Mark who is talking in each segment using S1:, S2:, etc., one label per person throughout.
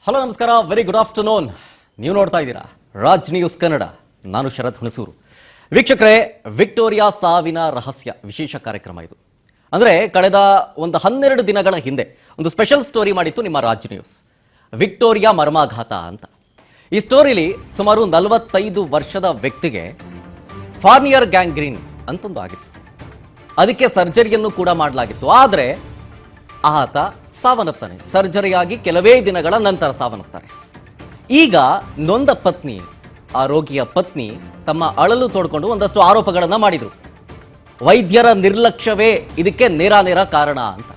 S1: Hello ನಮಸ್ಕಾರ, very good afternoon. ನೀವು ನೋಡ್ತಾ ಇದ್ದೀರಾ ರಾಜ್ ನ್ಯೂಸ್ ಕನ್ನಡ. ನಾನು ಶರತ್ ಹುಣಸೂರು. ವೀಕ್ಷಕರೇ, ವಿಕ್ಟೋರಿಯಾ ಸಾವಿನ ರಹಸ್ಯ ವಿಶೇಷ ಕಾರ್ಯಕ್ರಮ ಇದು. ಅಂದರೆ ಕಳೆದ ಒಂದು 12 ದಿನಗಳ ಹಿಂದೆ ಒಂದು ಸ್ಪೆಷಲ್ ಸ್ಟೋರಿ ಮಾಡಿತ್ತು ನಿಮ್ಮ ರಾಜ್ ನ್ಯೂಸ್, ವಿಕ್ಟೋರಿಯಾ ಮರ್ಮಾಘಾತ ಅಂತ. ಈ ಸ್ಟೋರಿಲಿ ಸುಮಾರು 45 ವರ್ಷದ ವ್ಯಕ್ತಿಗೆ ಫಾರ್ನಿಯರ್ ಗ್ಯಾಂಗ್ರೀನ್ ಅಂತೊಂದು ಆಗಿತ್ತು. ಅದಕ್ಕೆ ಸರ್ಜರಿಯನ್ನು ಕೂಡ ಮಾಡಲಾಗಿತ್ತು. ಆದರೆ ಆತ ಸಾವನ್ನಪ್ತಾನೆ. ಸರ್ಜರಿಯಾಗಿ ಕೆಲವೇ ದಿನಗಳ ನಂತರ ಸಾವನ್ನಪ್ತಾರೆ. ಈಗ ನೊಂದ ಪತ್ನಿ, ಆ ರೋಗಿಯ ಪತ್ನಿ ತಮ್ಮ ಅಳಲು ತೋಡ್ಕೊಂಡು ಒಂದಷ್ಟು ಆರೋಪಗಳನ್ನು ಮಾಡಿದರು. ವೈದ್ಯರ ನಿರ್ಲಕ್ಷ್ಯವೇ ಇದಕ್ಕೆ ನೇರ ಕಾರಣ ಅಂತ.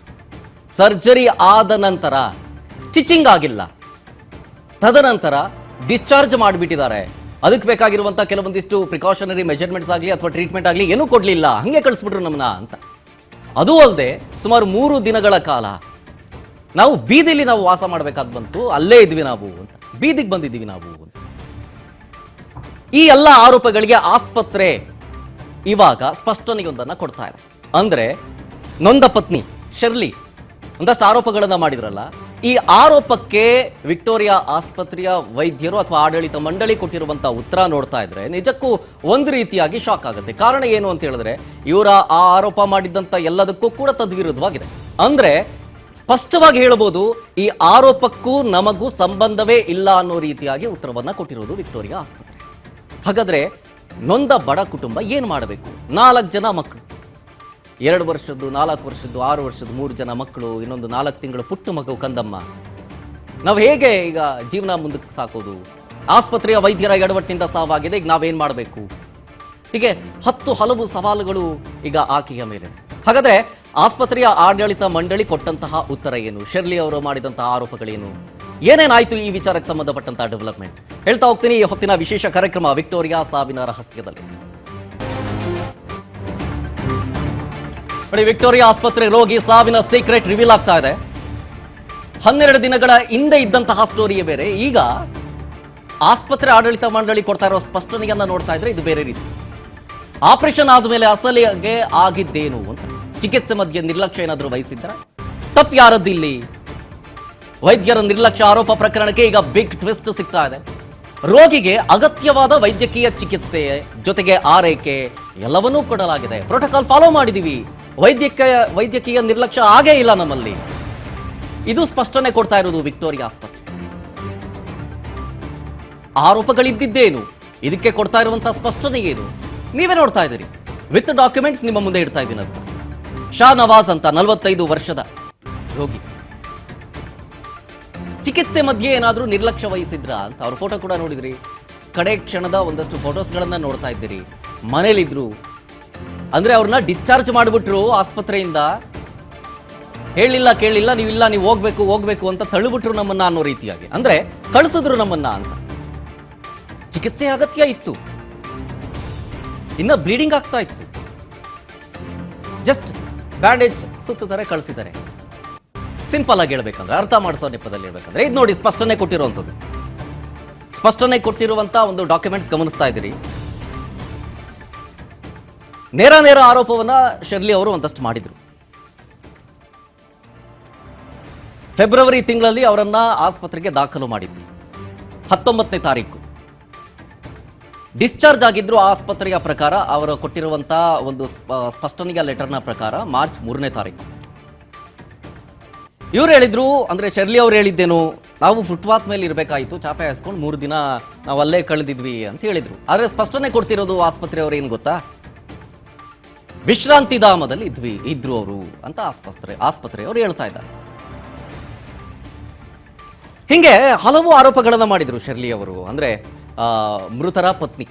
S1: ಸರ್ಜರಿ ಆದ ನಂತರ ಸ್ಟಿಚಿಂಗ್ ಆಗಿಲ್ಲ, ತದನಂತರ ಡಿಸ್ಚಾರ್ಜ್ ಮಾಡಿಬಿಟ್ಟಿದ್ದಾರೆ. ಅದಕ್ಕೆ ಬೇಕಾಗಿರುವಂಥ ಕೆಲವೊಂದಿಷ್ಟು ಪ್ರಿಕಾಷನರಿ ಮೆಜರ್ಮೆಂಟ್ಸ್ ಆಗಲಿ ಅಥವಾ ಟ್ರೀಟ್ಮೆಂಟ್ ಆಗಲಿ ಏನೂ ಕೊಡಲಿಲ್ಲ, ಹಾಗೆ ಕಳಿಸ್ಬಿಟ್ರು ನಮ್ಮನ್ನ ಅಂತ. ಅದೂ ಅಲ್ಲದೆ ಸುಮಾರು 3 ದಿನಗಳ ಕಾಲ ನಾವು ಬೀದಿಲಿ ವಾಸ ಮಾಡಬೇಕಾದ್ ಬಂತು. ಅಲ್ಲೇ ಇದ್ವಿ ನಾವು ಅಂತ, ಬೀದಿಗೆ ಬಂದಿದ್ದೀವಿ ನಾವು ಅಂತ. ಈ ಎಲ್ಲ ಆರೋಪಗಳಿಗೆ ಆಸ್ಪತ್ರೆ ಇವಾಗ ಸ್ಪಷ್ಟನೆಯೊಂದನ್ನು ಕೊಡ್ತಾ ಇದೆ. ಅಂದರೆ ನೊಂದ ಪತ್ನಿ ಶರ್ಲಿ ಒಂದಷ್ಟು ಆರೋಪಗಳನ್ನು ಮಾಡಿದ್ರಲ್ಲ, ಈ ಆರೋಪಕ್ಕೆ ವಿಕ್ಟೋರಿಯಾ ಆಸ್ಪತ್ರೆಯ ವೈದ್ಯರು ಅಥವಾ ಆಡಳಿತ ಮಂಡಳಿ ಕೊಟ್ಟಿರುವಂಥ ಉತ್ತರ ನೋಡ್ತಾ ಇದ್ರೆ ನಿಜಕ್ಕೂ ಒಂದು ರೀತಿಯಾಗಿ ಶಾಕ್ ಆಗುತ್ತೆ. ಕಾರಣ ಏನು ಅಂತ ಹೇಳಿದ್ರೆ, ಇವರ ಆ ಆರೋಪ ಮಾಡಿದ್ದಂಥ ಎಲ್ಲದಕ್ಕೂ ಕೂಡ ತದ್ವಿರುದ್ಧವಾಗಿದೆ. ಅಂದರೆ ಸ್ಪಷ್ಟವಾಗಿ ಹೇಳಬಹುದು, ಈ ಆರೋಪಕ್ಕೂ ನಮಗೂ ಸಂಬಂಧವೇ ಇಲ್ಲ ಅನ್ನೋ ರೀತಿಯಾಗಿ ಉತ್ತರವನ್ನು ಕೊಟ್ಟಿರೋದು ವಿಕ್ಟೋರಿಯಾ ಆಸ್ಪತ್ರೆ. ಹಾಗಾದ್ರೆ ನೊಂದ ಬಡ ಕುಟುಂಬ ಏನು ಮಾಡಬೇಕು? 4 ಜನ ಮಕ್ಕಳು, 2 ವರ್ಷದ್ದು, 4 ವರ್ಷದ್ದು, 6 ವರ್ಷದ್ದು 3 ಜನ ಮಕ್ಕಳು, ಇನ್ನೊಂದು 4 ತಿಂಗಳು ಪುಟ್ಟ ಮಗು ಕಂದಮ್ಮ. ನಾವು ಹೇಗೆ ಈಗ ಜೀವನ ಮುಂದಕ್ಕೆ ಸಾಕೋದು? ಆಸ್ಪತ್ರೆಯ ವೈದ್ಯರ ಎಡವಟ್ಟಿನಿಂದ ಸಾವಾಗಿದೆ, ಈಗ ನಾವೇನು ಮಾಡಬೇಕು? ಹೀಗೆ 10 ಹಲವು ಸವಾಲುಗಳು ಈಗ ಆಕೆಯ ಮೇಲೆ. ಹಾಗಾದ್ರೆ ಆಸ್ಪತ್ರೆಯ ಆಡಳಿತ ಮಂಡಳಿ ಕೊಟ್ಟಂತಹ ಉತ್ತರ ಏನು? ಶರ್ಲಿ ಅವರು ಮಾಡಿದಂತಹ ಆರೋಪಗಳೇನು? ಏನೇನಾಯ್ತು ಈ ವಿಚಾರಕ್ಕೆ ಸಂಬಂಧಪಟ್ಟಂತಹ ಡೆವಲಪ್ಮೆಂಟ್ ಹೇಳ್ತಾ ಹೋಗ್ತೀನಿ ಈ ಹೊತ್ತಿನ ವಿಶೇಷ ಕಾರ್ಯಕ್ರಮ ವಿಕ್ಟೋರಿಯಾ ಸಾವಿನ ರಹಸ್ಯದಲ್ಲಿ. ವಿಕ್ಟೋರಿಯಾ ಆಸ್ಪತ್ರೆ ರೋಗಿ ಸಾವಿನ ಸೀಕ್ರೆಟ್ ರಿವೀಲ್ ಆಗ್ತಾ ಇದೆ. 12 ದಿನಗಳ ಹಿಂದೆ ಇದ್ದಂತಹ ಸ್ಟೋರಿಯೇ ಬೇರೆ. ಈಗ ಆಸ್ಪತ್ರೆ ಆಡಳಿತ ಮಂಡಳಿ ಕೊಡ್ತಾ ಇರೋ ಸ್ಪಷ್ಟನೆಯನ್ನ ನೋಡ್ತಾ ಇದ್ರೆ ಇದು ಬೇರೆ ರೀತಿ. ಆಪರೇಷನ್ ಆದ್ಮೇಲೆ ಅಸಲಿಗೆ ಆಗಿದ್ದೇನು ಅಂತ, ಚಿಕಿತ್ಸೆ ಮಧ್ಯೆ ನಿರ್ಲಕ್ಷ್ಯ ಏನಾದರೂ ವಹಿಸಿದ್ರ? ತಪ್ಪು ಯಾರದ್ದಿಲ್ಲಿ? ವೈದ್ಯರ ನಿರ್ಲಕ್ಷ್ಯ ಆರೋಪ ಪ್ರಕರಣಕ್ಕೆ ಈಗ ಬಿಗ್ ಟ್ವಿಸ್ಟ್ ಸಿಗ್ತಾ ಇದೆ. ರೋಗಿಗೆ ಅಗತ್ಯವಾದ ವೈದ್ಯಕೀಯ ಚಿಕಿತ್ಸೆ ಜೊತೆಗೆ ಆರೈಕೆ ಎಲ್ಲವನ್ನೂ ಕೊಡಲಾಗಿದೆ. ಪ್ರೋಟೋಕಾಲ್ ಫಾಲೋ ಮಾಡಿದೀವಿ. ವೈದ್ಯಕೀಯ ನಿರ್ಲಕ್ಷ್ಯ ಆಗೇ ಇಲ್ಲ ನಮ್ಮಲ್ಲಿ. ಇದು ಸ್ಪಷ್ಟನೆ ಕೊಡ್ತಾ ಇರೋದು ವಿಕ್ಟೋರಿಯಾ ಆಸ್ಪತ್ರೆ. ಆರೋಪಗಳಿದ್ದೇನು, ಇದಕ್ಕೆ ಕೊಡ್ತಾ ಇರುವಂತಹ ಸ್ಪಷ್ಟನೆ ಏನು? ನೀವೇ ನೋಡ್ತಾ ಇದ್ದೀರಿ. ವಿತ್ ಡಾಕ್ಯುಮೆಂಟ್ಸ್ ನಿಮ್ಮ ಮುಂದೆ ಇಡ್ತಾ ಇದ್ದೀನಿ. ಅದು ಶಾ ನವಾಜ್ ಅಂತ 45 ವರ್ಷದ ರೋಗಿ. ಚಿಕಿತ್ಸೆ ಮಧ್ಯೆ ಏನಾದರೂ ನಿರ್ಲಕ್ಷ್ಯ ವಹಿಸಿದ್ರ ಅಂತ ಅವ್ರ ಫೋಟೋ ಕೂಡ ನೋಡಿದ್ರಿ. ಕಡೆ ಕ್ಷಣದ ಒಂದಷ್ಟು ಫೋಟೋಸ್ಗಳನ್ನ ನೋಡ್ತಾ ಇದ್ದೀರಿ. ಮನೇಲಿದ್ರು, ಅಂದ್ರೆ ಅವ್ರನ್ನ ಡಿಸ್ಚಾರ್ಜ್ ಮಾಡಿಬಿಟ್ರು ಆಸ್ಪತ್ರೆಯಿಂದ. ಹೇಳಿಲ್ಲ ಕೇಳಿಲ್ಲ, ನೀವು ಹೋಗ್ಬೇಕು ಅಂತ ತಳ್ಳಿಬಿಟ್ರು ನಮ್ಮನ್ನ ಅನ್ನೋ ರೀತಿಯಾಗಿ. ಅಂದ್ರೆ ಕಳಿಸಿದ್ರು ನಮ್ಮನ್ನ ಅಂತ. ಚಿಕಿತ್ಸೆ ಅಗತ್ಯ ಇತ್ತು, ಇನ್ನ ಬ್ಲೀಡಿಂಗ್ ಆಗ್ತಾ ಇತ್ತು. ಜಸ್ಟ್ ಬ್ಯಾಂಡೇಜ್ ಸುತ್ತಾರೆ, ಕಳಿಸಿದ್ದಾರೆ. ಸಿಂಪಲ್ ಆಗಿ ಹೇಳ್ಬೇಕಂದ್ರೆ, ಅರ್ಥ ಮಾಡಿಸೋ ನೆಪದಲ್ಲಿ ಹೇಳ್ಬೇಕಂದ್ರೆ ಇದು ನೋಡಿ ಸ್ಪಷ್ಟನೆ ಕೊಟ್ಟಿರುವಂಥದ್ದು. ಸ್ಪಷ್ಟನೆ ಕೊಟ್ಟಿರುವಂತ ಒಂದು ಡಾಕ್ಯುಮೆಂಟ್ಸ್ ಗಮನಿಸ್ತಾ ಇದ್ದೀರಿ. ನೇರ ಆರೋಪವನ್ನ ಶರ್ಲಿ ಅವರು ಒಂದಷ್ಟು ಮಾಡಿದ್ರು. ಫೆಬ್ರವರಿ ತಿಂಗಳಲ್ಲಿ ಅವರನ್ನ ಆಸ್ಪತ್ರೆಗೆ ದಾಖಲು ಮಾಡಿದ್ರು. 19ನೇ ತಾರೀಕು ಡಿಸ್ಚಾರ್ಜ್ ಆಗಿದ್ರು. ಆಸ್ಪತ್ರೆಯ ಪ್ರಕಾರ ಅವರು ಕೊಟ್ಟಿರುವಂತ ಒಂದು ಸ್ಪಷ್ಟನೆಯ ಲೆಟರ್ನ ಪ್ರಕಾರ ಮಾರ್ಚ್ 3ನೇ ತಾರೀಕು ಇವ್ರು ಹೇಳಿದ್ರು. ಅಂದ್ರೆ ಶರ್ಲಿ ಅವ್ರು ಹೇಳಿದ್ದೇನು, ನಾವು ಫುಟ್ಪಾತ್ ಮೇಲೆ ಇರಬೇಕಾಯಿತು, ಚಾಪೆ ಹಾಸ್ಕೊಂಡು 3 ದಿನ ನಾವು ಅಲ್ಲೇ ಕಳೆದಿದ್ವಿ ಅಂತ ಹೇಳಿದ್ರು. ಆದ್ರೆ ಸ್ಪಷ್ಟನೆ ಕೊಡ್ತಿರೋದು ಆಸ್ಪತ್ರೆಯವರು ಏನು ಗೊತ್ತಾ, ವಿಶ್ರಾಂತಿ ಧಾಮದಲ್ಲಿ ಇದ್ರು ಅವರು ಅಂತ ಆಸ್ಪತ್ರೆಯವರು ಹೇಳ್ತಾ ಇದ್ದಾರೆ. ಹಿಂಗೆ ಹಲವು ಆರೋಪಗಳನ್ನ ಮಾಡಿದ್ರು ಶರ್ಲಿ ಅವರು. ಅಂದ್ರೆ ಮೃತರ ಪತ್ನಿ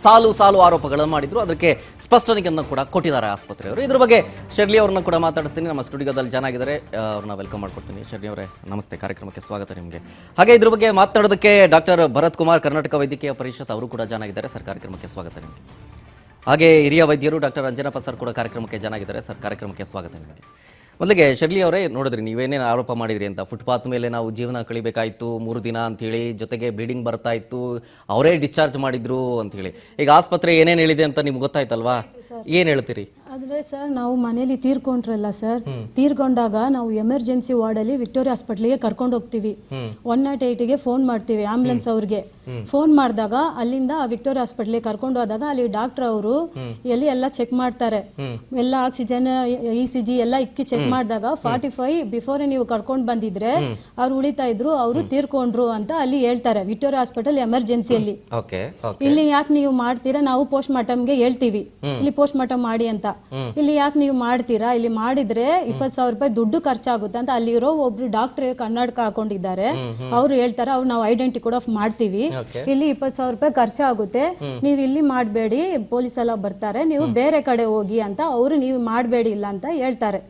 S1: ಸಾಲು ಆರೋಪಗಳನ್ನು ಮಾಡಿದ್ರು. ಅದಕ್ಕೆ ಸ್ಪಷ್ಟನೆಯನ್ನು ಕೂಡ ಕೊಟ್ಟಿದ್ದಾರೆ ಆಸ್ಪತ್ರೆಯವರು. ಇದ್ರ ಬಗ್ಗೆ ಶರ್ಲಿ ಅವ್ರನ್ನ ಕೂಡ ಮಾತಾಡಿಸ್ತೀನಿ. ನಮ್ಮ ಸ್ಟುಡಿಯೋದಲ್ಲಿ ಜನ ಆಗಿದ್ದಾರೆ, ಅವ್ರನ್ನ ವೆಲ್ಕಮ್ ಮಾಡ್ಕೊಡ್ತೀನಿ. ಶರ್ಲಿ ಅವರೇ ನಮಸ್ತೆ, ಕಾರ್ಯಕ್ರಮಕ್ಕೆ ಸ್ವಾಗತ ನಿಮಗೆ. ಹಾಗೆ ಇದ್ರ ಬಗ್ಗೆ ಮಾತಾಡೋದಕ್ಕೆ ಡಾಕ್ಟರ್ ಭರತ್ ಕುಮಾರ್, ಕರ್ನಾಟಕ ವೈದ್ಯಕೀಯ ಪರಿಷತ್ ಅವರು ಕೂಡ ಜನ ಆಗಿದ್ದಾರೆ. ಸರ್, ಕಾರ್ಯಕ್ರಮಕ್ಕೆ ಸ್ವಾಗತ ನಿಮಗೆ. ಹಾಗೆ ಹಿರಿಯ ವೈದ್ಯರು ಡಾಕ್ಟರ್ ಅಂಜನಪ್ಪ ಸರ್ ಕೂಡ ಕಾರ್ಯಕ್ರಮಕ್ಕೆ ಜನ ಆಗಿದ್ದಾರೆ. ಸರ್, ಕಾರ್ಯಕ್ರಮಕ್ಕೆ ಸ್ವಾಗತ ನಿಮಗೆ. ಮೊದಲಿಗೆ ಶರ್ಲಿ ಅವರೇ, ನೋಡಿದ್ರಿ ನೀವೇನೇನು ಆರೋಪ ಮಾಡಿದ್ರಿ ಅಂತ. ಫುಟ್ಪಾತ್ ಮೇಲೆ ನಾವು ಜೀವನ ಕಳಿಬೇಕಾಯ್ತು 3 ದಿನ ಅಂತೇಳಿ, ಜೊತೆಗೆ ಬ್ಲೀಡಿಂಗ್ ಬರ್ತಾ ಇತ್ತು, ಅವರೇ ಡಿಸ್ಚಾರ್ಜ್ ಮಾಡಿದ್ರು ಅಂತೇಳಿ. ಈಗ ಆಸ್ಪತ್ರೆ ಏನೇನು ಹೇಳಿದೆ ಅಂತ ನಿಮ್ಗೆ ಗೊತ್ತಾಯ್ತಲ್ವಾ, ಏನು ಹೇಳ್ತೀರಿ?
S2: ಆದರೆ ಸರ್, ನಾವು ಮನೇಲಿ ತೀರ್ಕೊಂಡ್ರಲ್ಲ ಸರ್, ತೀರ್ಕೊಂಡಾಗ ನಾವು ಎಮರ್ಜೆನ್ಸಿ ವಾರ್ಡಲ್ಲಿ ವಿಕ್ಟೋರಿಯಾ ಹಾಸ್ಪಿಟ್ಲಿಗೆ ಕರ್ಕೊಂಡು ಹೋಗ್ತೀವಿ. 108ಗೆ ಫೋನ್ ಮಾಡ್ತೀವಿ, ಆಂಬುಲೆನ್ಸ್ ಅವ್ರಿಗೆ ಫೋನ್ ಮಾಡಿದಾಗ ಅಲ್ಲಿಂದ ವಿಕ್ಟೋರಿಯಾ ಹಾಸ್ಪಿಟ್ಲಿಗೆ ಕರ್ಕೊಂಡು ಹೋದಾಗ ಅಲ್ಲಿ ಡಾಕ್ಟರ್ ಅವರು ಎಲ್ಲ ಚೆಕ್ ಮಾಡ್ತಾರೆ. ಎಲ್ಲ ಆಕ್ಸಿಜನ್, ECG ಎಲ್ಲ ಇಕ್ಕಿ ಚೆಕ್ ಮಾಡಿದಾಗ 45 ಬಿಫೋರ್ ನೀವು ಕರ್ಕೊಂಡು ಬಂದಿದ್ರೆ ಅವ್ರು ಉಳಿತಾ ಇದ್ರು, ಅವರು ತೀರ್ಕೊಂಡ್ರು ಅಂತ ಅಲ್ಲಿ ಹೇಳ್ತಾರೆ ವಿಕ್ಟೋರಿಯಾ ಹಾಸ್ಪಿಟಲ್ ಎಮರ್ಜೆನ್ಸಿಯಲ್ಲಿ. ಇಲ್ಲಿ ಯಾಕೆ ನೀವು ಮಾಡ್ತೀರಾ, ನಾವು ಪೋಸ್ಟ್ ಮಾರ್ಟಮ್ಗೆ ಹೇಳ್ತೀವಿ ಇಲ್ಲಿ ಪೋಸ್ಟ್ ಮಾರ್ಟಮ್ ಮಾಡಿ ಅಂತ. ಇಲ್ಲಿ ಯಾಕೆ ನೀವು ಮಾಡ್ತೀರಾ, ಇಲ್ಲಿ ಮಾಡಿದ್ರೆ 20,000 ರೂಪಾಯಿ ದುಡ್ಡು ಖರ್ಚಾಗುತ್ತೆ ಅಂತ ಅಲ್ಲಿರೋ ಒಬ್ರು ಡಾಕ್ಟರ್ ಕನ್ನಡಕ ಹಾಕೊಂಡಿದ್ದಾರೆ, ಅವ್ರು ಹೇಳ್ತಾರೆ. ಅವ್ರು ನಾವು ಐಡೆಂಟಿ ಕೂಡ ಮಾಡ್ತೀವಿ, ಇಲ್ಲಿ 20,000 ರೂಪಾಯಿ ಖರ್ಚಾಗುತ್ತೆ, ನೀವು ಇಲ್ಲಿ ಮಾಡಬೇಡಿ, ಪೊಲೀಸ್ ಎಲ್ಲ ಬರ್ತಾರೆ, ನೀವು ಬೇರೆ ಕಡೆ ಹೋಗಿ ಅಂತ ಅವರು ನೀವು ಮಾಡಬೇಡಿ ಇಲ್ಲ ಅಂತ ಹೇಳ್ತಾರೆ.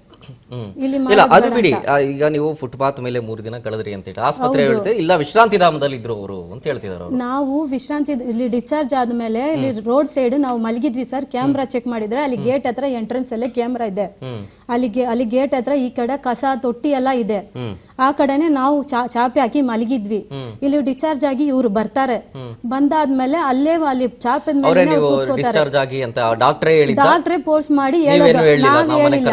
S1: ಇಲ್ಲ ಅದು ಬಿಡಿ, ಈಗ ನೀವು ಫುಟ್ಪಾತ್ ಮೇಲೆ 3 ದಿನ ಕಳೆದ್ರಿ ಅಂತ ಹೇಳಿ ಆಸ್ಪತ್ರೆ ಹೇಳ್ತೀವಿ, ಇಲ್ಲ ವಿಶ್ರಾಂತಿ ಧಾಮದಲ್ಲಿ ಇದ್ರು ಅವರು ಅಂತ ಹೇಳ್ತಿದ್ದಾರೆ.
S2: ನಾವು ವಿಶ್ರಾಂತಿ ಇಲ್ಲಿ ಡಿಸ್ಚಾರ್ಜ್ ಆದ್ಮೇಲೆ ಇಲ್ಲಿ ರೋಡ್ ಸೈಡ್ ನಾವು ಮಲಗಿದ್ವಿ ಸರ್. ಕ್ಯಾಮ್ರಾ ಚೆಕ್ ಮಾಡಿದ್ರೆ ಅಲ್ಲಿ ಗೇಟ್ ಹತ್ರ ಎಂಟ್ರೆನ್ಸ್ ಅಲ್ಲೇ ಕ್ಯಾಮ್ರಾ ಇದೆ. ಅಲ್ಲಿ ಗೇಟ್ ಹತ್ರ ಈ ಕಡೆ ಕಸ ತೊಟ್ಟಿ ಎಲ್ಲ ಇದೆ, ಆ ಕಡೆನೆ ನಾವು ಚಾಪೆ ಹಾಕಿ ಮಲಗಿದ್ವಿ. ಇಲ್ಲಿ ಡಿಸ್ಚಾರ್ಜ್ ಆಗಿ ಇವ್ರು ಬರ್ತಾರೆ, ಬಂದಾದ್ಮೇಲೆ ಅಲ್ಲೇ ಅಲ್ಲಿ ಚಾಪೆ ಮೇಲೆ ಡಾಕ್ಟ್ರೇ ಫೋರ್ಸ್ ಮಾಡಿ ಹೇಳೋದು, ನಾವ್ ಹೇಳಿಲ್ಲ.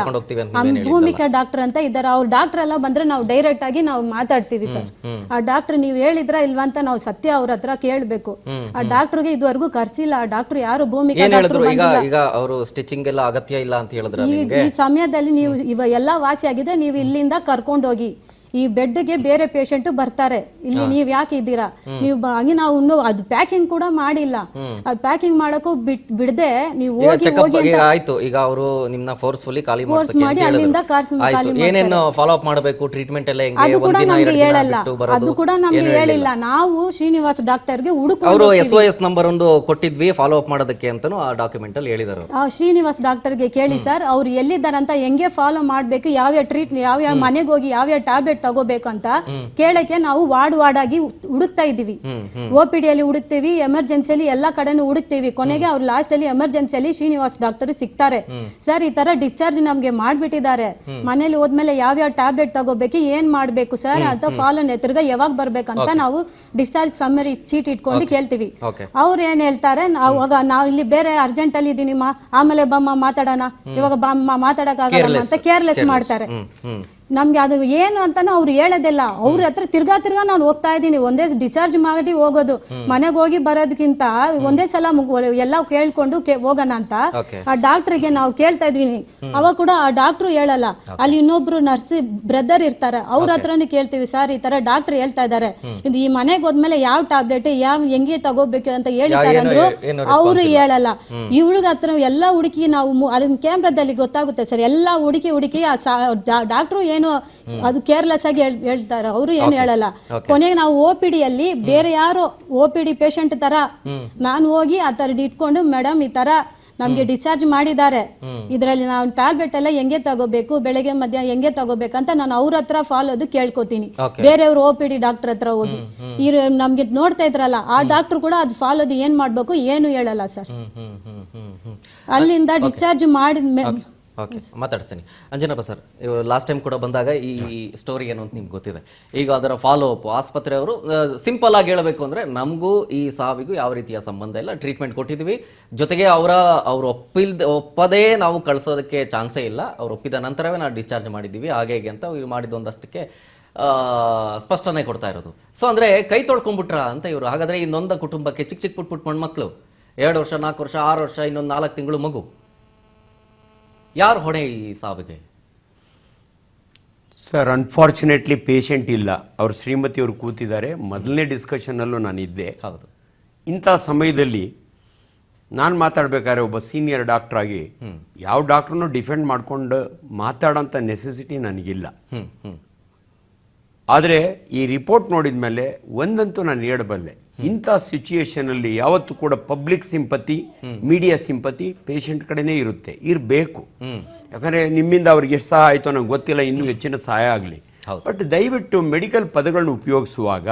S2: ಭೂಮಿಕಾ ಡಾಕ್ಟರ್ ಅಂತ ಇದ್ದಾರೆ, ಅವ್ರ ಡಾಕ್ಟರ್ ಎಲ್ಲ ಬಂದ್ರೆ ನಾವು ಡೈರೆಕ್ಟ್ ಆಗಿ ನಾವು ಮಾತಾಡ್ತೀವಿ ಸರ್. ಆ ಡಾಕ್ಟರ್ ನೀವು ಹೇಳಿದ್ರ ಇಲ್ವಾ ಅಂತ ನಾವು ಸತ್ಯ ಅವ್ರ ಹತ್ರ ಕೇಳ್ಬೇಕು. ಆ ಡಾಕ್ಟರ್ಗೆ ಇದುವರೆಗೂ ಕರ್ಸಿಲ್ಲ. ಆ ಡಾಕ್ಟರ್ ಯಾರು ಭೂಮಿಕಾ ಡಾಕ್ಟರ್ ಈ ಸಮಯದಲ್ಲಿ ನೀವು ಎಲ್ಲ ವಾಸಿ ಆಗಿದೆ, ನೀವು ಇಲ್ಲಿಂದ ಕರ್ಕೊಂಡು ಹೋಗಿ, ಈ ಬೆಡ್ಗೆ ಬೇರೆ ಪೇಷಂಟ್ ಬರ್ತಾರೆ, ಇಲ್ಲಿ ನೀವ್ ಯಾಕೆ ಇದ್ದೀರಾ ನೀವು ಹಂಗೆ. ನಾವು ಇನ್ನೂ ಅದು ಪ್ಯಾಕಿಂಗ್ ಕೂಡ ಮಾಡಿಲ್ಲ, ಅದು ಪ್ಯಾಕಿಂಗ್ ಮಾಡಕ್ಕೂ ಬಿಡದೆ ನೀವು ಹೋಗಿ
S1: ಆಯ್ತು. ಈಗ ಅವರು ನಿಮ್ಮನ್ನ ಫೋರ್ಸ್ಫುಲಿ ಖಾಲಿ
S2: ಮಾಡಿ ಅಲ್ಲಿಂದ
S1: ಏನೇನು ಫಾಲೋ ಅಪ್ ಮಾಡಬೇಕು, ಟ್ರೀಟ್ಮೆಂಟ್ ಎಲ್ಲ
S2: ಅದು ಕೂಡ ನಮ್ಗೆ ಹೇಳಲ್ಲ, ಅದು ಕೂಡ ನಮ್ಗೆ ಹೇಳಿಲ್ಲ. ನಾವು ಶ್ರೀನಿವಾಸ್ ಡಾಕ್ಟರ್ಗೆ
S1: ಅವರು SOS ನಂಬರ್ ಒಂದು ಕೊಟ್ಟಿದ್ವಿ ಫಾಲೋ ಅಪ್ ಮಾಡೋದಕ್ಕೆ ಅಂತಾನು ಆ ಡಾಕ್ಯುಮೆಂಟ್ ಅಲ್ಲಿ ಹೇಳಿದರು.
S2: ಶ್ರೀನಿವಾಸ್ ಡಾಕ್ಟರ್ಗೆ ಕೇಳಿ ಸರ್, ಅವ್ರು ಎಲ್ಲಿದ್ದಾರಂತ, ಹೆಂಗೆ ಫಾಲೋ ಮಾಡ್ಬೇಕು, ಯಾವ್ಯಾವ ಟ್ರೀಟ್ಮೆಂಟ್, ಯಾವ್ಯಾವ ಮನೆಗೆ ಹೋಗಿ ಯಾವ್ಯಾವ ಟ್ಯಾಬ್ಲೆಟ್ ತಗೋಬೇಕಂತ ಕೇಳಕ್ಕೆ ನಾವು ವಾರ್ಡ್ ಆಗಿ ಹುಡುಕ್ತಾ ಇದೀವಿ. OPD ಅಲ್ಲಿ ಹುಡುಕ್ತೀವಿ, ಎಮರ್ಜೆನ್ಸಿಯಲ್ಲಿ ಎಲ್ಲಾ ಕಡೆನೂ ಹುಡುಕ್ತೀವಿ. ಕೊನೆಗೆ ಅವ್ರು ಲಾಸ್ಟ್ ಅಲ್ಲಿ ಎಮರ್ಜೆನ್ಸಿಯಲ್ಲಿ ಶ್ರೀನಿವಾಸ್ ಡಾಕ್ಟರ್ ಸಿಗ್ತಾರೆ. ಸರ್, ಈ ತರ ಡಿಸ್ಚಾರ್ಜ್ ನಮ್ಗೆ ಮಾಡ್ಬಿಟ್ಟಿದ್ದಾರೆ, ಮನೇಲಿ ಹೋದ್ಮೇಲೆ ಯಾವ್ಯಾವ ಟ್ಯಾಬ್ಲೆಟ್ ತಗೋಬೇಕು, ಏನ್ ಮಾಡ್ಬೇಕು ಸರ್ ಅಂತ ಫಾಲೋ ತಿರ್ಗಾ ಯಾವಾಗ ಬರ್ಬೇಕಂತ ನಾವು ಡಿಸ್ಚಾರ್ಜ್ ಸಮ್ಮರಿ ಚೀಟ್ ಇಟ್ಕೊಂಡು ಕೇಳ್ತೀವಿ. ಅವ್ರು ಏನ್ ಹೇಳ್ತಾರೆ, ನಾವು ಇಲ್ಲಿ ಬೇರೆ ಅರ್ಜೆಂಟ್ ಅಲ್ಲಿ ಇದೀನಿ, ಆಮೇಲೆ ಬಮ್ಮ ಮಾತಾಡೋಣ, ಇವಾಗ ಮಾತಾಡಕ್ ಆಗಲ್ಲ ಅಂತ ಕೇರ್ಲೆಸ್ ಮಾಡ್ತಾರೆ. ನಮ್ಗೆ ಅದು ಏನು ಅಂತಾನು ಅವ್ರು ಹೇಳೋದಿಲ್ಲ. ಅವ್ರ ಹತ್ರ ತಿರ್ಗಾ ನಾನು ಹೋಗ್ತಾ ಇದ್ದೀನಿ, ಒಂದೇ ಡಿಸ್ಚಾರ್ಜ್ ಮಾಡಿ ಹೋಗೋದು, ಮನೆಗೆ ಹೋಗಿ ಬರೋದಕ್ಕಿಂತ ಒಂದೇ ಸಲ ಎಲ್ಲ ಕೇಳ್ಕೊಂಡು ಹೋಗೋಣ ಅಂತ ಆ ಡಾಕ್ಟರ್ಗೆ ನಾವು ಕೇಳ್ತಾ ಇದ್ವಿ. ಅವಾಗ ಕೂಡ ಆ ಡಾಕ್ಟ್ರು ಹೇಳಲ್ಲ. ಅಲ್ಲಿ ಇನ್ನೊಬ್ರು ನರ್ಸ್ ಬ್ರದರ್ ಇರ್ತಾರೆ, ಅವ್ರ ಹತ್ರನೇ ಕೇಳ್ತೀವಿ, ಸರ್ ಈ ತರ ಡಾಕ್ಟರ್ ಹೇಳ್ತಾ ಇದಾರೆ, ಇದು ಈ ಮನೆಗೆ ಹೋದ್ಮೇಲೆ ಯಾವ ಟ್ಯಾಬ್ಲೆಟ್ ಹೆಂಗೆ ತಗೋಬೇಕು ಅಂತ ಹೇಳಿ ಸರ್ ಅಂದ್ರು. ಅವ್ರು ಹೇಳಲ್ಲ. ಇವ್ರಿಗೆ ಹತ್ರ ಎಲ್ಲ ಹುಡುಕಿ ನಾವು ಅದನ್ನ ಕ್ಯಾಮ್ರಾದಲ್ಲಿ ಗೊತ್ತಾಗುತ್ತೆ ಸರ್, ಎಲ್ಲ ಹುಡುಕಿ ಡಾಕ್ಟ್ರು ಏನು ಅದು ಕೇರ್ಲೆಸ್ ಆಗಿ ಹೇಳ್ತಾರೆ, ಅವರು ಏನು ಹೇಳಲ್ಲ. ಕೊನೆಗೆ ನಾವು OPD ಅಲ್ಲಿ ಬೇರೆ ಯಾರೋ OPD ಪೇಷಂಟ್ ತರ ನಾನು ಹೋಗಿ ಆ ತರ ಇಟ್ಕೊಂಡು, ಮೇಡಮ್ ಈ ತರ ನಮ್ಗೆ ಡಿಸ್ಚಾರ್ಜ್ ಮಾಡಿದ್ದಾರೆ, ಇದ್ರಲ್ಲಿ ನಾವು ಟ್ಯಾಬ್ಲೆಟ್ ಎಲ್ಲ ಹೆಂಗೆ ತಗೋಬೇಕು, ಬೆಳಗ್ಗೆ ಮಧ್ಯಾಹ್ನ ಹೆಂಗೆ ತಗೋಬೇಕಂತ ನಾನು ಅವ್ರ ಹತ್ರ ಫಾಲೋದು ಕೇಳ್ಕೊತೀನಿ. ಬೇರೆಯವ್ರು OPD ಡಾಕ್ಟರ್ ಹತ್ರ ಹೋಗಿ ನಮ್ಗೆ ನೋಡ್ತಾ ಇದ್ರಲ್ಲ, ಆ ಡಾಕ್ಟರ್ ಕೂಡ ಅದು ಫಾಲೋದು ಏನ್ ಮಾಡ್ಬೇಕು ಏನು ಹೇಳಲ್ಲ ಸರ್. ಅಲ್ಲಿಂದ ಡಿಸ್ಚಾರ್ಜ್ ಮಾಡಿದ
S1: ಮಾತಾಡ್ತೀನಿ. ಅಂಜನಪ್ಪ ಸರ್, ಲಾಸ್ಟ್ ಟೈಮ್ ಕೂಡ ಬಂದಾಗ ಈ ಸ್ಟೋರಿ ಏನು ಅಂತ ನಿಮ್ಗೆ ಗೊತ್ತಿದೆ. ಈಗ ಅದರ ಫಾಲೋ ಅಪ್ ಆಸ್ಪತ್ರೆಯವರು ಸಿಂಪಲ್ ಆಗಿ ಹೇಳಬೇಕು ಅಂದರೆ, ನಮಗೂ ಈ ಸಾವಿಗೂ ಯಾವ ರೀತಿಯ ಸಂಬಂಧ ಇಲ್ಲ, ಟ್ರೀಟ್ಮೆಂಟ್ ಕೊಟ್ಟಿದ್ದೀವಿ, ಜೊತೆಗೆ ಅವ್ರು ಒಪ್ಪದೇ ನಾವು ಕಳಿಸೋದಕ್ಕೆ ಚಾನ್ಸೇ ಇಲ್ಲ, ಅವ್ರು ಒಪ್ಪಿದ ನಂತರವೇ ನಾವು ಡಿಸ್ಚಾರ್ಜ್ ಮಾಡಿದ್ದೀವಿ ಹಾಗೆ ಅಂತ ಇವ್ರು ಮಾಡಿದ್ದೊಂದಷ್ಟಕ್ಕೆ ಸ್ಪಷ್ಟನೆ ಕೊಡ್ತಾ ಇರೋದು. ಸೊ ಅಂದರೆ ಕೈ ತೊಳ್ಕೊಂಡ್ಬಿಟ್ರ ಅಂತ ಇವರು. ಹಾಗಾದರೆ ಇನ್ನೊಂದು ಕುಟುಂಬಕ್ಕೆ ಚಿಕ್ಕ ಪುಟ್ಟ ಮಣ್ಮಕ್ಳು, 2 ವರ್ಷ 4 ವರ್ಷ 6 ವರ್ಷ ಇನ್ನೊಂದು 4 ತಿಂಗಳು ಮಗು, ಯಾರು ಹೊಣೆ ಈ ಸಾವಿಗೆ?
S3: ಸರ್, ಅನ್ಫಾರ್ಚುನೇಟ್ಲಿ ಪೇಷಂಟ್ ಇಲ್ಲ, ಅವ್ರ ಶ್ರೀಮತಿಯವರು ಕೂತಿದ್ದಾರೆ. ಮೊದಲನೇ ಡಿಸ್ಕಷನಲ್ಲೂ ನಾನಿದ್ದೆ.
S1: ಹೌದು.
S3: ಇಂಥ ಸಮಯದಲ್ಲಿ ನಾನು ಮಾತಾಡ್ಬೇಕಾದ್ರೆ ಒಬ್ಬ ಸೀನಿಯರ್ ಡಾಕ್ಟರ್ ಆಗಿ ಯಾವ ಡಾಕ್ಟ್ರನ್ನೂ ಡಿಫೆಂಡ್ ಮಾಡ್ಕೊಂಡು ಮಾತಾಡೋಂಥ ನೆಸೆಸಿಟಿ ನನಗಿಲ್ಲ. ಆದರೆ ಈ ರಿಪೋರ್ಟ್ ನೋಡಿದ ಮೇಲೆ ಒಂದಂತೂ ನಾನು ಹೇಳಬಲ್ಲೆ, ಇಂಥ ಸಿಚುಯೇಷನಲ್ಲಿ ಯಾವತ್ತೂ ಕೂಡ public sympathy, media sympathy patient ಕಡೆನೇ ಇರುತ್ತೆ, ಇರಬೇಕು. ಯಾಕಂದರೆ ನಿಮ್ಮಿಂದ ಅವ್ರಿಗೆ ಎಷ್ಟು ಸಹಾಯ ಆಯಿತೋ ನಂಗೆ ಗೊತ್ತಿಲ್ಲ, ಇನ್ನೂ ಹೆಚ್ಚಿನ ಸಹಾಯ ಆಗಲಿ. ಬಟ್ ದಯವಿಟ್ಟು ಮೆಡಿಕಲ್ ಪದಗಳನ್ನ ಉಪಯೋಗಿಸುವಾಗ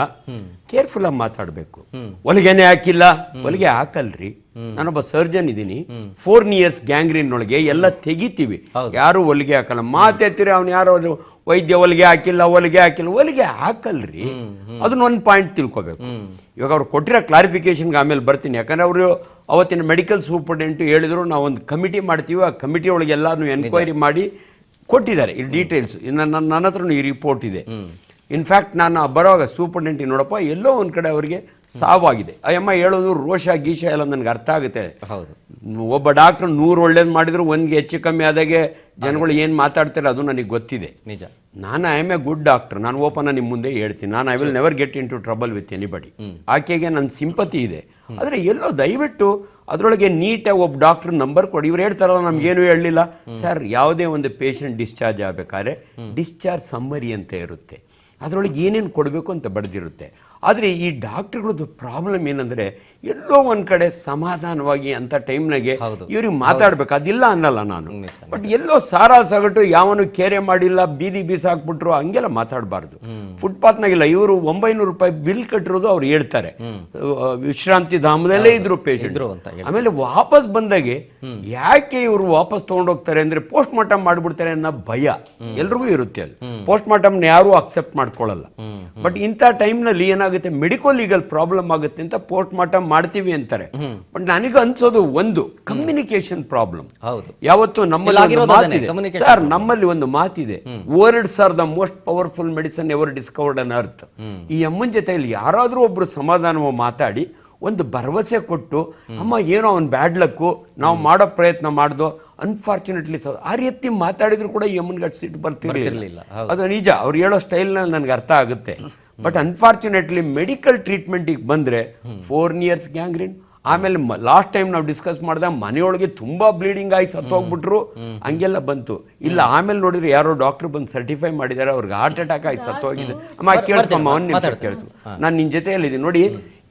S3: ಕೇರ್ಫುಲ್ ಆಗಿ ಮಾತಾಡಬೇಕು. ಹೊಲಿಗೆನೆ ಹಾಕಿಲ್ಲ, ಹೊಲಿಗೆ ಹಾಕಲ್ರಿ. ನಾನೊಬ್ಬ ಸರ್ಜನ್ ಇದ್ದೀನಿ. 4 years ಗ್ಯಾಂಗ್ರೀನ್ ಒಳಗೆ ಎಲ್ಲ ತೆಗಿತೀವಿ, ಯಾರು ಹೊಲಿಗೆ ಹಾಕಲ್ಲ. ಮಾತೆತ್ತಿರಿ ಅವ್ನು ಯಾರೋ ವೈದ್ಯ ಹೊಲಿಗೆ ಹಾಕಿಲ್ಲ, ಹೊಲಿಗೆ ಹಾಕಲ್ರಿ. ಅದನ್ನ ಒಂದು ಪಾಯಿಂಟ್ ತಿಳ್ಕೊಬೇಕು. ಇವಾಗ ಅವ್ರು ಕೊಟ್ಟಿರೋ ಕ್ಲಾರಿಫಿಕೇಶನ್ಗೆ ಆಮೇಲೆ ಬರ್ತೀನಿ. ಯಾಕಂದ್ರೆ ಅವರು ಅವತ್ತಿನ ಮೆಡಿಕಲ್ ಸೂಪರ್ಡೆಂಟ್ ಹೇಳಿದ್ರು, ನಾವು ಒಂದು ಕಮಿಟಿ ಮಾಡ್ತೀವಿ, ಆ ಕಮಿಟಿ ಒಳಗೆ ಎಲ್ಲಾನು ಎನ್ಕ್ವೈರಿ ಮಾಡಿ ಕೊಟ್ಟಿದ್ದಾರೆ ಈ ಡೀಟೇಲ್ಸ್. ನನ್ನ ಹತ್ರನೂ ಈ ರಿಪೋರ್ಟ್ ಇದೆ. ಇನ್ಫ್ಯಾಕ್ಟ್ ನಾನು ಬರೋವಾಗ ಸೂಪರ್ಡೆಂಟ್ ನೋಡಪ್ಪ ಎಲ್ಲೋ ಒಂದು ಕಡೆ ಅವರಿಗೆ ಸಾವಾಗಿದೆ. ಅಯ್ಯಮ್ಮ ಹೇಳೋದು ರೋಷ ಗೀಷ ಎಲ್ಲ ನನಗೆ ಅರ್ಥ ಆಗುತ್ತೆ. ಒಬ್ಬ ಡಾಕ್ಟರ್ 100 ಒಳ್ಳೇದು ಮಾಡಿದ್ರು ಒಂದ್ಗೆ ಹೆಚ್ಚು ಕಮ್ಮಿ ಆದಾಗೆ ಜನಗಳು ಏನು ಮಾತಾಡ್ತಾರೆ ಅದು ನನಗೆ ಗೊತ್ತಿದೆ. ನಿಜ. ನಾನು I am a good doctor. ನಾನು ಓಪನ್ ನಿಮ್ಮ ಮುಂದೆ ಹೇಳ್ತೀನಿ, ನಾನು I will never get into trouble with anybody. ಆಕೆಗೆ ನನ್ನ ಸಿಂಪತಿ ಇದೆ. ಆದರೆ ಎಲ್ಲೋ ದಯವಿಟ್ಟು ಅದರೊಳಗೆ ನೀಟಾಗಿ ಒಬ್ಬ ಡಾಕ್ಟರ್ ನಂಬರ್ ಕೊಡಿ. ಇವ್ರು ಹೇಳ್ತಾರಲ್ಲ ನಮ್ಗೇನು ಹೇಳಲಿಲ್ಲ ಸರ್. ಯಾವುದೇ ಒಂದು ಪೇಷಂಟ್ ಡಿಸ್ಚಾರ್ಜ್ ಆಗಬೇಕಾದ್ರೆ ಡಿಸ್ಚಾರ್ಜ್ ಸಮ್ಮರಿ ಅಂತ ಇರುತ್ತೆ, ಅದರೊಳಗೆ ಏನೇನು ಕೊಡಬೇಕು ಅಂತ ಬರೆದಿರುತ್ತೆ. ಆದರೆ ಈ ಡಾಕ್ಟರ್ಗಳದ್ದು ಪ್ರಾಬ್ಲಮ್ ಏನಂದರೆ ಎಲ್ಲೋ ಒಂದು ಕಡೆ ಸಮಾಧಾನವಾಗಿ ಅಂಥ ಟೈಮ್ನಾಗೆ ಇವ್ರಿಗೆ ಮಾತಾಡ್ಬೇಕು. ಅದಿಲ್ಲ ಅನ್ನಲ್ಲ ನಾನು, ಬಟ್ ಎಲ್ಲೋ ಸಾರಾ ಸಗಟು ಯಾವನು ಕೇರೆ ಮಾಡಿಲ್ಲ, ಬೀದಿ ಬೀಸಾಕ್ಬಿಟ್ರು ಹಂಗೆಲ್ಲ ಮಾತಾಡಬಾರ್ದು. ಫುಟ್ಪಾತ್ನಾಗಿಲ್ಲ, ಇವರು 900 ರೂಪಾಯಿ ಬಿಲ್ ಕಟ್ಟಿರೋದು ಅವ್ರು ಹೇಳ್ತಾರೆ. ವಿಶ್ರಾಂತಿ ಧಾಮದಲ್ಲೇ ಇದ್ರು ಪೇಷಂಟ್. ಆಮೇಲೆ ವಾಪಸ್ ಬಂದಾಗೆ ಯಾಕೆ ಇವರು ವಾಪಸ್ ತೊಗೊಂಡೋಗ್ತಾರೆ ಅಂದರೆ ಪೋಸ್ಟ್ ಮಾರ್ಟಮ್ ಮಾಡಿಬಿಡ್ತಾರೆ ಅನ್ನೋ ಭಯ ಎಲ್ರಿಗೂ ಇರುತ್ತೆ. ಅದು ಪೋಸ್ಟ್ ಮಾರ್ಟಮ್ನ ಯಾರೂ ಅಕ್ಸೆಪ್ಟ್ ಮಾಡ್ಕೊಳ್ಳಲ್ಲ. ಬಟ್ ಇಂಥ ಟೈಮ್ನಲ್ಲಿ ಏನಾಗುತ್ತೆ, ಮೆಡಿಕೋ ಲೀಗಲ್ ಪ್ರಾಬ್ಲಮ್ ಆಗುತ್ತೆ ಅಂತ ಪೋಸ್ಟ್ ಮಾರ್ಟಮ್ ಮಾಡ್ತೀವಿ ಅಂತಾರೆ. ಬಟ್ ನನಗೆ ಅನ್ಸೋದು ಒಂದು ಕಮ್ಯುನಿಕೇಶನ್ ಪ್ರಾಬ್ಲಮ್. ಯಾವತ್ತು ನಮ್ಮಲ್ಲಿ ಸರ್ ನಮ್ಮಲ್ಲಿ ಒಂದು ಮಾತಿದೆ, words are the most powerful medicine ever discovered an earth. ಈ ಅಮ್ಮನ ಜೊತೆಯಲ್ಲಿ ಯಾರಾದ್ರೂ ಒಬ್ರು ಸಮಾಧಾನವಾಗಿ ಮಾತಾಡಿ ಒಂದು ಭರವಸೆ ಕೊಟ್ಟು, ಅಮ್ಮ ಏನೋ ಅವ್ನು ಬ್ಯಾಡ್ ಲಕ್ಕು, ನಾವು ಮಾಡೋ ಪ್ರಯತ್ನ ಮಾಡ್ದೋ, ಅನ್ಫಾರ್ಚುನೇಟ್ಲಿ ಆ ರೀತಿ ಮಾತಾಡಿದ್ರು ಕೂಡ ಈ ಅಮ್ಮನಿಗೆ ಸಿಟ್ಟು ಬರ್ತಿರ್ಲಿಲ್ಲ. ಅದು ನಿಜ, ಅವ್ರು ಹೇಳೋ ಸ್ಟೈಲ್ನ ನನಗೆ ಅರ್ಥ ಆಗುತ್ತೆ. ಬಟ್ ಅನ್ಫಾರ್ಚುನೇಟ್ಲಿ ಮೆಡಿಕಲ್ ಟ್ರೀಟ್ಮೆಂಟಿಗೆ ಬಂದರೆ 4 years ಗ್ಯಾಂಗ್ರೀನ್. ಆಮೇಲೆ ಲಾಸ್ಟ್ ಟೈಮ್ ನಾವು ಡಿಸ್ಕಸ್ ಮಾಡಿದ ಮನೆಯೊಳಗೆ ತುಂಬಾ ಬ್ಲೀಡಿಂಗ್ ಆಗಿ ಸತ್ತೋಗ್ಬಿಟ್ರು, ಹಂಗೆಲ್ಲ ಬಂತು. ಇಲ್ಲ ಆಮೇಲೆ ನೋಡಿದ್ರೆ ಯಾರೋ ಡಾಕ್ಟರ್ ಬಂದು ಸರ್ಟಿಫೈ ಮಾಡಿದ್ದಾರೆ, ಅವ್ರಿಗೆ ಹಾರ್ಟ್ ಅಟ್ಯಾಕ್ ಆಗಿ ಸತ್ತೋಗಿದೆ. ಅಮ್ಮ ಕೇಳಿಸ್ಕೊಮ್ಮ, ಒಂದು ನಿಮಿಷ ಕೇಳಿಸು, ನಾನು ನಿನ್ನ ಜೊತೆಯಲ್ಲಿದ್ದೀನಿ ನೋಡಿ.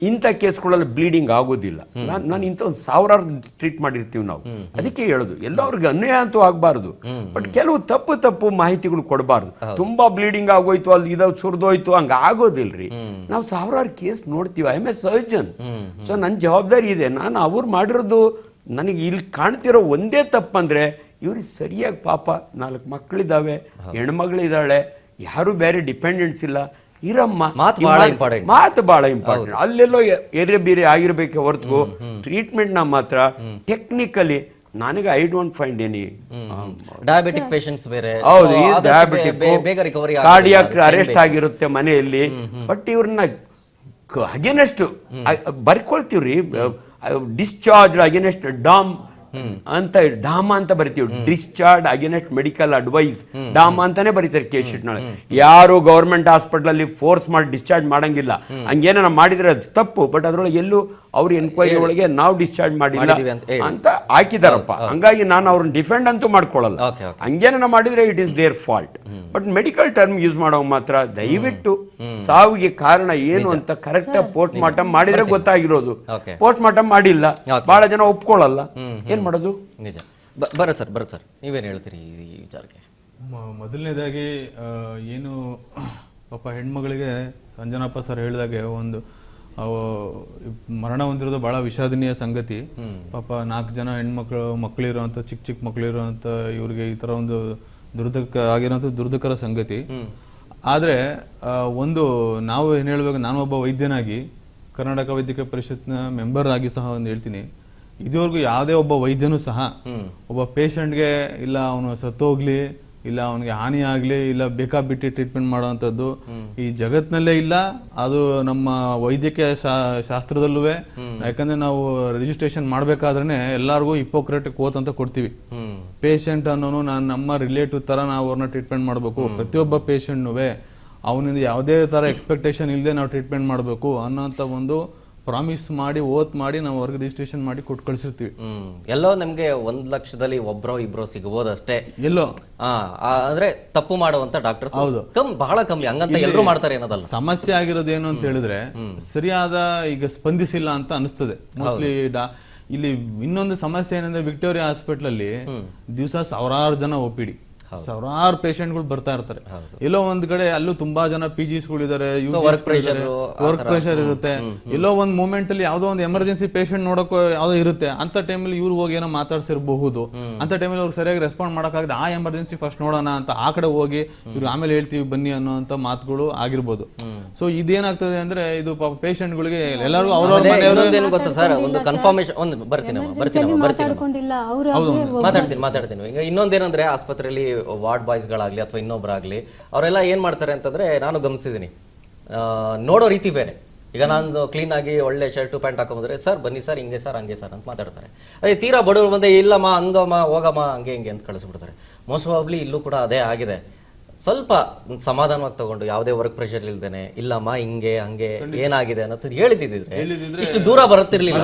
S3: ಇಂಥ ಕೇಸ್ಗಳಲ್ಲಿ ಬ್ಲೀಡಿಂಗ್ ಆಗೋದಿಲ್ಲ. ನಾನು ಇಂಥ ಒಂದು 1000 ಟ್ರೀಟ್ ಮಾಡಿರ್ತೀವಿ ನಾವು. ಅದಕ್ಕೆ ಹೇಳೋದು ಎಲ್ಲವ್ರಿಗೆ ಅನ್ಯಾಯ ಅಂತೂ ಆಗಬಾರ್ದು, ಬಟ್ ಕೆಲವು ತಪ್ಪು ಮಾಹಿತಿಗಳು ಕೊಡಬಾರ್ದು. ತುಂಬಾ ಬ್ಲೀಡಿಂಗ್ ಆಗೋಯ್ತು, ಅಲ್ಲಿ ಇದಾವ್ ಸುರಿದೋಯ್ತು, ಹಂಗ ಆಗೋದಿಲ್ರಿ. ನಾವು 1000 ಕೇಸ್ ನೋಡ್ತೀವಿ. I am A surgeon, so ನನ್ನ ಜವಾಬ್ದಾರಿ ಇದೆ. ನಾನು ಅವ್ರು ಮಾಡಿರೋದು ನನಗೆ ಇಲ್ಲಿ ಕಾಣ್ತಿರೋ ಒಂದೇ ತಪ್ಪಂದ್ರೆ, ಇವ್ರಿಗೆ ಸರಿಯಾಗಿ ಪಾಪ 4 ಮಕ್ಕಳಿದ್ದಾವೆ, ಹೆಣ್ಮಗಳಿದ್ದಾಳೆ, ಯಾರು ಬೇರೆ ಡಿಪೆಂಡೆನ್ಸ್ ಇಲ್ಲ, ಇರಮ್ಮ. ಮಾತು ಬಹಳ ಇಂಪಾರ್ಟೆಂಟ್. ಅಲ್ಲೆಲ್ಲೋ ಎರೆ ಬೇರೆ ಆಗಿರ್ಬೇಕೆ ಹೊರತು ಟ್ರೀಟ್ಮೆಂಟ್ ನ ಮಾತ್ರ ಟೆಕ್ನಿಕಲಿ ನನಗೆ I don't find any.
S1: Diabetic patients ಬೇರೆ,
S3: ಹೌದು, ಡಯಾಬಿಟಿಕ್ ಕಾರ್ಡಿಯಾಕ್ ಅರೆಸ್ಟ್ ಆಗಿರುತ್ತೆ ಮನೆಯಲ್ಲಿ. ಬಟ್ ಇವ್ರನ್ನ ಅಗೇನೆಸ್ಟ್ ಬರ್ಕೊಳ್ತೀವ್ರಿ, ಡಿಸ್ಚಾರ್ಜ್ ಅಗೇನೆಸ್ಟ್ ಡಾಮ್ ಅಂತ ಡಾಮ ಅಂತ ಬರಿತೀವಿ. ಡಿಸ್ಚಾರ್ಜ್ ಅಗೇನೆಸ್ಟ್ ಮೆಡಿಕಲ್ ಅಡ್ವೈಸ್ ಡಾಮ ಅಂತಾನೆ ಬರೀತಾರೆ ಕೇಸ್ ಶೀಟ್ ನಾಳೆ. ಯಾರು ಗವರ್ಮೆಂಟ್ ಹಾಸ್ಪಿಟಲ್ ಅಲ್ಲಿ ಫೋರ್ಸ್ ಮಾಡಿ ಡಿಸ್ಚಾರ್ಜ್ ಮಾಡಂಗಿಲ್ಲ. ಹಂಗೇನ ಮಾಡಿದ್ರೆ ಅದು ತಪ್ಪು. ಬಟ್ ಅದ್ರೊಳಗೆ ಎಲ್ಲೂ ಅವ್ರ ಎನ್ಕ್ವೈರಿ ಒಳಗೆ ನಾವು ಡಿಸ್ಚಾರ್ಜ್ ಮಾಡಿಲ್ಲ ಅಂತ ಹಾಕಿದಾರಪ್ಪ. ಹಂಗಾಗಿ ನಾನು ಅವ್ರನ್ನ ಡಿಫೆಂಡ್ ಅಂತೂ ಮಾಡ್ಕೊಳ್ಳಲ್ಲ. ಹಂಗೇನ ಮಾಡಿದ್ರೆ it is their fault. But medical term use ಮಾಡೋ ಮಾತ್ರ ದಯವಿಟ್ಟು ಸಾವಿಗೆ ಕಾರಣ ಏನು ಅಂತ ಕರೆಕ್ಟ್ ಪೋಸ್ಟ್ ಮಾರ್ಟಮ್ ಮಾಡಿದ್ರೆ ಗೊತ್ತಾಗಿರೋದು. ಪೋಸ್ಟ್ ಮಾರ್ಟಮ್ ಮಾಡಿಲ್ಲ, ಬಹಳ ಜನ ಒಪ್ಕೊಳ್ಳಲ್ಲ, ಏನ್ ಮಾಡೋದು?
S1: ನಿಜ. ಬರ ಸರ್ ನೀವೇನು ಹೇಳ್ತೀರಿ ಈ ವಿಚಾರಕ್ಕೆ?
S4: ಮೊದಲನೇದಾಗಿ ಏನು ಪಾಪ ಹೆಣ್ಮಗಳಿಗೆ ಸಂಜನಪ್ಪ ಸರ್ ಹೇಳಿದಾಗೆ ಒಂದು ಮರಣ ಹೊಂದಿರೋದು ಬಹಳ ವಿಷಾದನೀಯ ಸಂಗತಿ. ಪಾಪ 4 ಜನ ಮಕ್ಕಳಿರುವಂತ ಚಿಕ್ಕ ಮಕ್ಕಳಿರುವಂತ ಇವ್ರಿಗೆ ಈ ತರ ಒಂದು ದುರ್ದಕರ ಸಂಗತಿ. ಆದ್ರೆ ಒಂದು ನಾವು ಏನ್ ಹೇಳ್ಬೇಕು, ನಾನು ಒಬ್ಬ ವೈದ್ಯನಾಗಿ ಕರ್ನಾಟಕ ವೈದ್ಯಕೀಯ ಪರಿಷತ್ನ ಮೆಂಬರ್ ಆಗಿ ಸಹ ಒಂದು ಹೇಳ್ತೀನಿ, ಇದುವರೆಗೂ ಯಾವುದೇ ಒಬ್ಬ ವೈದ್ಯನೂ ಸಹ ಒಬ್ಬ ಪೇಷಂಟ್ಗೆ ಇಲ್ಲ ಅವನು ಸತ್ತೋಗ್ಲಿ, ಇಲ್ಲ ಅವನಿಗೆ ಹಾನಿ ಆಗ್ಲಿ, ಇಲ್ಲ ಬೇಕಾಬಿಟ್ಟಿ ಟ್ರೀಟ್ಮೆಂಟ್ ಮಾಡುವಂಥದ್ದು ಈ ಜಗತ್ನಲ್ಲೇ ಇಲ್ಲ. ಅದು ನಮ್ಮ ವೈದ್ಯಕೀಯ ಶಾಸ್ತ್ರದಲ್ಲೂ, ಯಾಕಂದ್ರೆ ನಾವು ರಿಜಿಸ್ಟ್ರೇಷನ್ ಮಾಡ್ಬೇಕಾದ್ರೆ ಎಲ್ಲಾರ್ಗು ಹಿಪೋಕ್ರೆಟಿಕ್ ಓತ್ ಅಂತ ಕೊಡ್ತೀವಿ. ಪೇಷಂಟ್ ಅನ್ನೋನು ನಮ್ಮ ರಿಲೇಟಿವ್ ತರ ನಾವು ಅವ್ರನ್ನ ಟ್ರೀಟ್ಮೆಂಟ್ ಮಾಡಬೇಕು. ಪ್ರತಿಯೊಬ್ಬ ಪೇಷಂಟ್ನು ಅವನಿಂದ ಯಾವುದೇ ತರ ಎಕ್ಸ್ಪೆಕ್ಟೇಷನ್ ಇಲ್ಲದೆ ನಾವು ಟ್ರೀಟ್ಮೆಂಟ್ ಮಾಡಬೇಕು ಅನ್ನೋಂಥ ಒಂದು ಪ್ರಾಮಿಸ್ ಮಾಡಿ ಓತ್ ಮಾಡಿ ನಾವು ಅವ್ರಿಗೆ ರಿಜಿಸ್ಟ್ರೇಷನ್ ಮಾಡಿ ಕೊಟ್ಟು ಕಳ್ಸಿರ್ತೀವಿ.
S1: ಎಲ್ಲೋ ನಮ್ಗೆ 1 ಲಕ್ಷದಲ್ಲಿ ಒಬ್ರೋ ಇಬ್ರೋ ಸಿಗಬಹುದಷ್ಟೇ.
S4: ಎಲ್ಲೋ
S1: ಅಂದ್ರೆ ತಪ್ಪು ಮಾಡುವಂತ ಡಾಕ್ಟರ್ಸ್ ಬಹಳ ಕಮ್ಮಿ, ಹಂಗಂತ ಎಲ್ಲರೂ ಮಾಡ್ತಾರೆ ಅನ್ನೋದಲ್ಲ.
S4: ಸಮಸ್ಯೆ ಆಗಿರೋದೇನು ಅಂತ ಹೇಳಿದ್ರೆ ಸರಿಯಾದ ಈಗ ಸ್ಪಂದಿಸಿಲ್ಲ ಅಂತ ಅನಿಸ್ತದೆ ಮೋಸ್ಟ್ಲಿ. ಇಲ್ಲಿ ಇನ್ನೊಂದು ಸಮಸ್ಯೆ ಏನಂದ್ರೆ ವಿಕ್ಟೋರಿಯಾ ಹಾಸ್ಪಿಟಲ್ ಅಲ್ಲಿ ದಿವಸ 1000 ಜನ OPD. ಸಾವಿರಾರು ಪೇಷಂಟ್ಗಳು ಬರ್ತಾ ಇರ್ತಾರೆ. ಎಲ್ಲೋ ಒಂದ್ ಕಡೆ ಅಲ್ಲೂ ತುಂಬಾ ಜನ PGsಗಳಿದ್ದಾರೆ, ವರ್ಕ್ ಪ್ರೆಷರ್ ಇರುತ್ತೆ. ಎಲ್ಲೋ ಒಂದ್ ಮೂಮೆಂಟ್ ಅಲ್ಲಿ ಯಾವ್ದೋ ಒಂದು ಎಮರ್ಜೆನ್ಸಿ ಪೇಷಂಟ್ ನೋಡಕ್ ಯಾವ್ದೋ ಇರುತ್ತೆ, ಅಂತ ಟೈಮಲ್ಲಿ ಇವ್ರು ಹೋಗಿ ಏನೋ ಮಾತಾಡ್ಸಿರ್ಬಹುದು. ಅಂತ ಟೈಮಲ್ಲಿ ಅವ್ರು ಸರಿಯಾಗಿ ರೆಸ್ಪಾಂಡ್ ಮಾಡಕ್ಕಾಗದೆ ಆ ಎಮರ್ಜೆನ್ಸಿ ಫಸ್ಟ್ ನೋಡೋಣ ಅಂತ ಆ ಕಡೆ ಹೋಗಿ ಇವ್ರು ಆಮೇಲೆ ಹೇಳ್ತೀವಿ ಬನ್ನಿ ಅನ್ನೋಂತ ಮಾತುಗಳು ಆಗಿರ್ಬೋದು. ಸೊ ಇದೇನಾಗ್ತದೆ ಅಂದ್ರೆ ಇದು ಪಾಪ ಪೇಷಂಟ್ಗಳಿಗೆ ಎಲ್ಲರಿಗೂ ಅವ್ರವ್ರ ಮನೆಯವರು
S1: ಗೊತ್ತಾ ಸರ್, ಒಂದು ಕನ್ಫರ್ಮೇಶನ್ ಒಂದು ಬರ್ತೀನಿ
S2: ಮಾತಾಡ್ಕೊಂಡಿಲ್ಲ ಅವರು
S1: ಮಾತಾಡ್ತೀನಿ. ಈಗ ಇನ್ನೊಂದೇನಂದ್ರೆ ಆಸ್ಪತ್ರೆಯಲ್ಲಿ ವಾರ್ಡ್ ಬಾಯ್ಸ್ಗಳಾಗ್ಲಿ ಅಥವಾ ಇನ್ನೊಬ್ಬರಾಗ್ಲಿ ಅವರೆಲ್ಲ ಏನ್ ಮಾಡ್ತಾರೆ ಅಂತಂದ್ರೆ, ನಾನು ಗಮನಿಸಿದ್ದೀನಿ, ನೋಡೋ ರೀತಿ ಬೇರೆ. ಈಗ ನಾನು ಕ್ಲೀನ್ ಆಗಿ ಒಳ್ಳೆ ಶರ್ಟು ಪ್ಯಾಂಟ್ ಹಾಕೊಂಡ್ರೆ ಸರ್ ಬನ್ನಿ ಸರ್ ಹಿಂಗೆ ಸರ್ ಹಂಗೆ ಸರ್ ಅಂತ ಮಾತಾಡ್ತಾರೆ. ಅದೇ ತೀರಾ ಬಡವರು ಬಂದೆ ಇಲ್ಲಮ್ಮ ಹಂಗಮ್ಮ ಹೋಗಮ್ಮ ಹಂಗೆ ಹಿಂಗೆ ಅಂತ ಕಳಿಸ್ಬಿಡ್ತಾರೆ. ಮೋಸ್ಟ್ ಪ್ರಾಬಬ್ಲಿ ಇಲ್ಲೂ ಕೂಡ ಅದೇ ಆಗಿದೆ. ಸ್ವಲ್ಪ ಸಮಾಧಾನವಾಗಿ ತಗೊಂಡು ಯಾವುದೇ ವರ್ಕ್ ಪ್ರೆಷರ್ ಇಲ್ದೇನೆ ಇಲ್ಲಮ್ಮ ಹಿಂಗೆ ಹಂಗೆ ಏನಾಗಿದೆ ಅನ್ನೋದು ಹೇಳಿದ್ರೆ ಇಷ್ಟು ದೂರ ಬರುತ್ತಿರ್ಲಿಲ್ಲ.